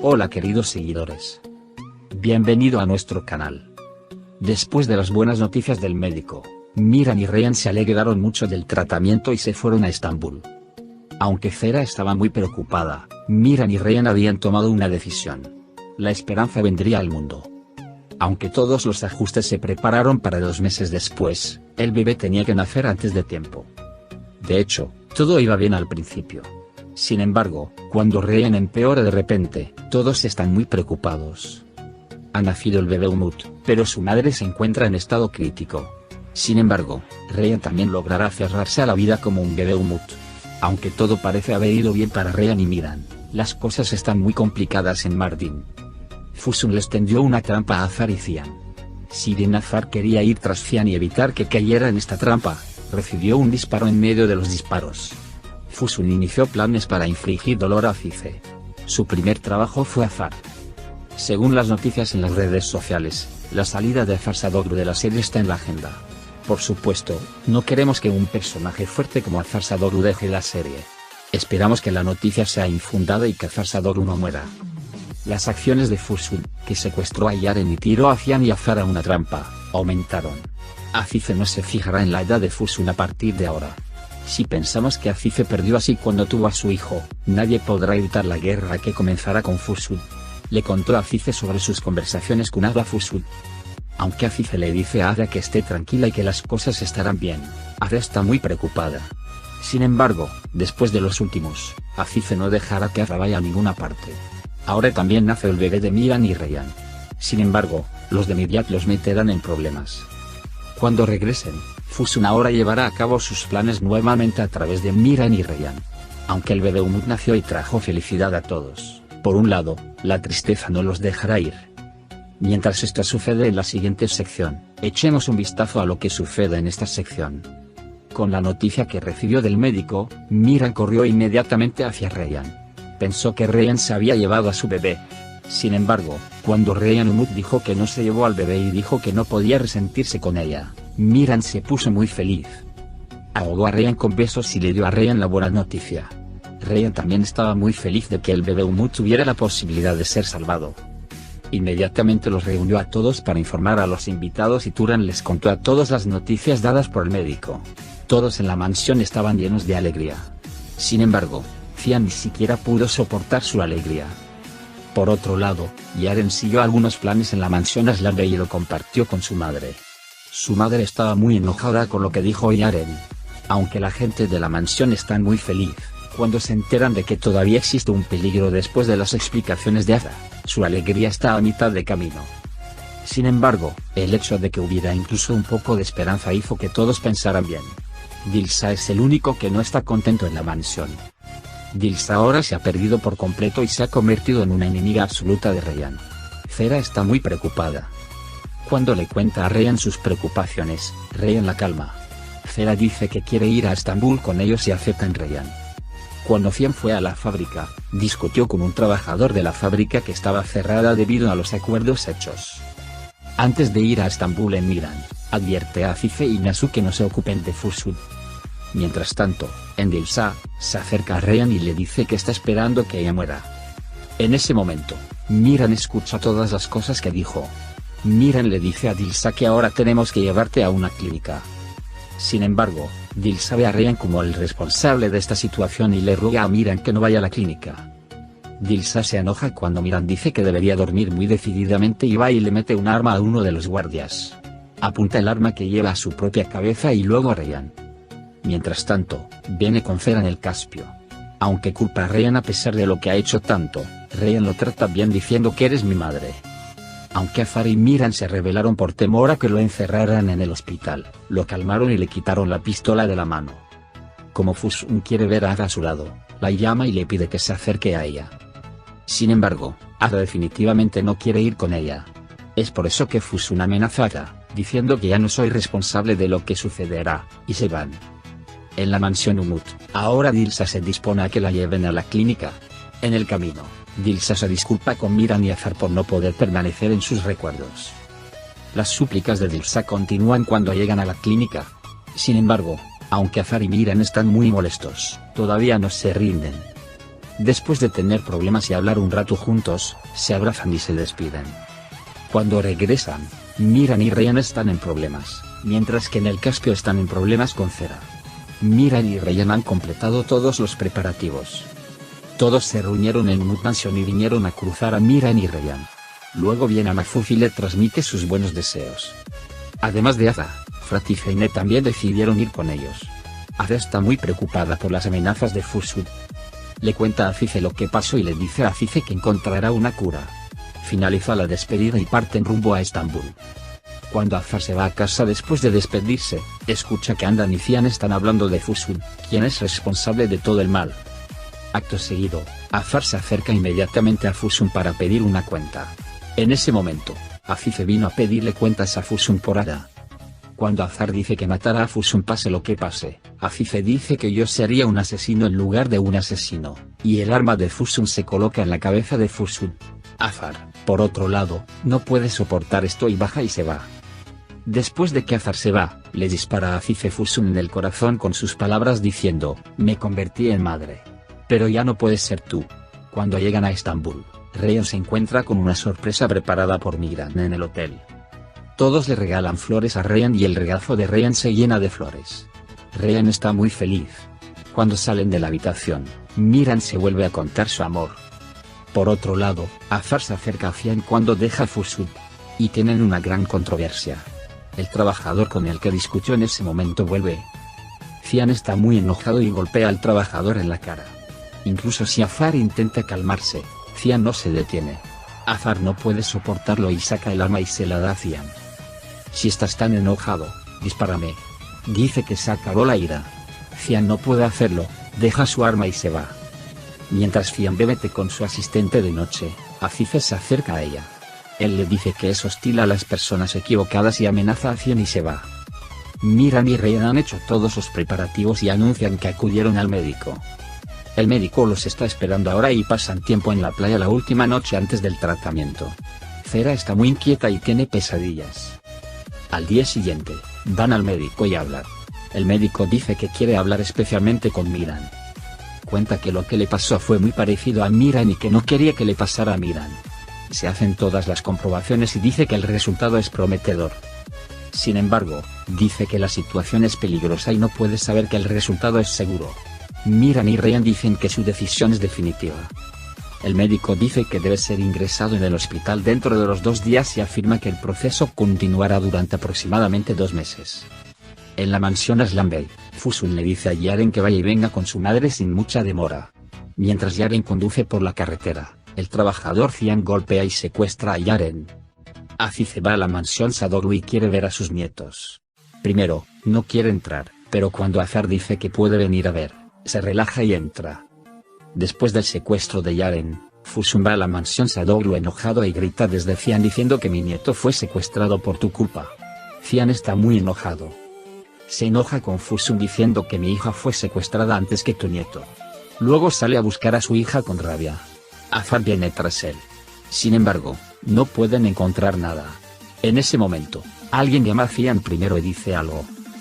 Hola queridos seguidores. Bienvenido a nuestro canal. Después de las buenas noticias del médico, Miran y Reyhan se alegraron mucho del tratamiento y se fueron a Estambul. Aunque Zehra estaba muy preocupada, Miran y Reyhan habían tomado una decisión. La esperanza vendría al mundo. Aunque todos los ajustes se prepararon para 2 meses después, el bebé tenía que nacer antes de tiempo. De hecho, todo iba bien al principio. Sin embargo, cuando Reyhan empeora de repente, todos están muy preocupados. Ha nacido el bebé Umut, pero su madre se encuentra en estado crítico. Sin embargo, Reyhan también logrará aferrarse a la vida como un bebé Umut. Aunque todo parece haber ido bien para Reyhan y Miran, las cosas están muy complicadas en Mardin. Fusun les tendió una trampa a Azar y Cihan. Si bien Azar quería ir tras Cihan y evitar que cayera en esta trampa, recibió un disparo en medio de los disparos. Fusun inició planes para infligir dolor a Azize. Su primer trabajo fue Azar. Según las noticias en las redes sociales, la salida de Azar Sadoglu de la serie está en la agenda. Por supuesto, no queremos que un personaje fuerte como Azar Sadoglu deje la serie. Esperamos que la noticia sea infundada y que Azar Sadoglu no muera. Las acciones de Fusun, que secuestró a Yaren y tiró a Cihan y Azar a una trampa, aumentaron. Azize no se fijará en la edad de Fusun a partir de ahora. Si pensamos que Azize perdió así cuando tuvo a su hijo, nadie podrá evitar la guerra que comenzará con Fusun. Le contó a Azize sobre sus conversaciones con Ada Fusun. Aunque Azize le dice a Ada que esté tranquila y que las cosas estarán bien, Ada está muy preocupada. Sin embargo, después de los últimos, Azize no dejará que Ada vaya a ninguna parte. Ahora también nace el bebé de Miran y Reyhan. Sin embargo, los de Midyat los meterán en problemas. Cuando regresen, Fusun ahora llevará a cabo sus planes nuevamente a través de Miran y Reyhan. Aunque el bebé Umut nació y trajo felicidad a todos, por un lado, la tristeza no los dejará ir. Mientras esto sucede en la siguiente sección, echemos un vistazo a lo que sucede en esta sección. Con la noticia que recibió del médico, Miran corrió inmediatamente hacia Reyhan. Pensó que Reyhan se había llevado a su bebé. Sin embargo, cuando Reyhan Umut dijo que no se llevó al bebé y dijo que no podía resentirse con ella, Miran se puso muy feliz. Ahogó a Reyhan con besos y le dio a Reyhan la buena noticia. Reyhan también estaba muy feliz de que el bebé Umut tuviera la posibilidad de ser salvado. Inmediatamente los reunió a todos para informar a los invitados y Turan les contó a todos las noticias dadas por el médico. Todos en la mansión estaban llenos de alegría. Sin embargo, Cihan ni siquiera pudo soportar su alegría. Por otro lado, Yaren siguió algunos planes en la mansión Aslande y lo compartió con su madre. Su madre estaba muy enojada con lo que dijo Yaren. Aunque la gente de la mansión está muy feliz, cuando se enteran de que todavía existe un peligro después de las explicaciones de Ada, su alegría está a mitad de camino. Sin embargo, el hecho de que hubiera incluso un poco de esperanza hizo que todos pensaran bien. Dilsa es el único que no está contento en la mansión. Dilsa ahora se ha perdido por completo y se ha convertido en una enemiga absoluta de Reyhan. Zehra está muy preocupada. Cuando le cuenta a Reyhan sus preocupaciones, Reyhan la calma. Zehra dice que quiere ir a Estambul con ellos y aceptan Reyhan. Cuando Cihan fue a la fábrica, discutió con un trabajador de la fábrica que estaba cerrada debido a los acuerdos hechos. Antes de ir a Estambul en Miran, advierte a Azize y Nasu que no se ocupen de Fusun. Mientras tanto, en Dilsa, se acerca a Reyhan y le dice que está esperando que ella muera. En ese momento, Miran escucha todas las cosas que dijo. Miran le dice a Dilsa que ahora tenemos que llevarte a una clínica. Sin embargo, Dilsa ve a Reyhan como el responsable de esta situación y le ruega a Miran que no vaya a la clínica. Dilsa se enoja cuando Miran dice que debería dormir muy decididamente y va y le mete un arma a uno de los guardias. Apunta el arma que lleva a su propia cabeza y luego a Reyhan. Mientras tanto, viene con Zehra en el Caspio. Aunque culpa a Reyhan a pesar de lo que ha hecho tanto, Reyhan lo trata bien diciendo que eres mi madre. Aunque Azar y Miran se rebelaron por temor a que lo encerraran en el hospital, lo calmaron y le quitaron la pistola de la mano. Como Fusun quiere ver a Ada a su lado, la llama y le pide que se acerque a ella. Sin embargo, Ada definitivamente no quiere ir con ella. Es por eso que Fusun amenaza a Ada, diciendo que ya no soy responsable de lo que sucederá, y se van. En la mansión Umut, ahora Dilsa se dispone a que la lleven a la clínica. En el camino, Dilsa se disculpa con Miran y Azar por no poder permanecer en sus recuerdos. Las súplicas de Dilsa continúan cuando llegan a la clínica. Sin embargo, aunque Azar y Miran están muy molestos, todavía no se rinden. Después de tener problemas y hablar un rato juntos, se abrazan y se despiden. Cuando regresan, Miran y Ryan están en problemas, mientras que en el Caspio están en problemas con Cera. Miran y Ryan han completado todos los preparativos. Todos se reunieron en Mut Mansion y vinieron a cruzar a Miran y Ryan. Luego viene a Mafuf y le transmite sus buenos deseos. Además de Aza, Frat y Feine también decidieron ir con ellos. Aza está muy preocupada por las amenazas de Fursud. Le cuenta a Azize lo que pasó y le dice a Azize que encontrará una cura. Finaliza la despedida y parten rumbo a Estambul. Cuando Azar se va a casa después de despedirse, escucha que Andan y Cian están hablando de Fursud, quien es responsable de todo el mal. Acto seguido, Azar se acerca inmediatamente a Fursud para pedir una cuenta. En ese momento, Azize vino a pedirle cuentas a Fursud por Ada. Cuando Azar dice que matará a Fursud pase lo que pase, Azize dice que yo sería un asesino en lugar de un asesino, y el arma de Fursud se coloca en la cabeza de Fursud. Azar, por otro lado, no puede soportar esto y baja y se va. Después de que Azar se va, le dispara a Azize Fursud en el corazón con sus palabras diciendo, me convertí en madre. Pero ya no puedes ser tú. Cuando llegan a Estambul, Ryan se encuentra con una sorpresa preparada por Miran en el hotel. Todos le regalan flores a Ryan y el regazo de Ryan se llena de flores. Ryan está muy feliz. Cuando salen de la habitación, Miran se vuelve a contar su amor. Por otro lado, Azar se acerca a Cian cuando deja Fursud. Y tienen una gran controversia. El trabajador con el que discutió en ese momento vuelve. Cian está muy enojado y golpea al trabajador en la cara. Incluso si Azar intenta calmarse, Cian no se detiene. Azar no puede soportarlo y saca el arma y se la da a Cian. Si estás tan enojado, dispárame. Dice que se acabó la ira. Cian no puede hacerlo, deja su arma y se va. Mientras Cian bebe té con su asistente de noche, Azize se acerca a ella. Él le dice que es hostil a las personas equivocadas y amenaza a Cian y se va. Miran y Ryan han hecho todos los preparativos y anuncian que acudieron al médico. El médico los está esperando ahora y pasan tiempo en la playa la última noche antes del tratamiento. Cera está muy inquieta y tiene pesadillas. Al día siguiente, van al médico y hablan. El médico dice que quiere hablar especialmente con Miran. Cuenta que lo que le pasó fue muy parecido a Miran y que no quería que le pasara a Miran. Se hacen todas las comprobaciones y dice que el resultado es prometedor. Sin embargo, dice que la situación es peligrosa y no puede saber que el resultado es seguro. Miran y Ryan dicen que su decisión es definitiva. El médico dice que debe ser ingresado en el hospital dentro de los 2 días y afirma que el proceso continuará durante aproximadamente 2 meses. En la mansión Aslan Bey, Fursud le dice a Yaren que vaya y venga con su madre sin mucha demora. Mientras Yaren conduce por la carretera, el trabajador Cian golpea y secuestra a Yaren. Azize va a la mansión Sadoglu y quiere ver a sus nietos. Primero, no quiere entrar, pero cuando Azar dice que puede venir a ver, se relaja y entra. Después del secuestro de Yaren, Fursud va a la mansión Sadoglu enojado y grita desde Cian diciendo que mi nieto fue secuestrado por tu culpa. Cian está muy enojado. Se enoja con Fursud diciendo que mi hija fue secuestrada antes que tu nieto. Luego sale a buscar a su hija con rabia. Azar viene tras él. Sin embargo, no pueden encontrar nada. En ese momento, alguien llama a Cian primero y dice algo.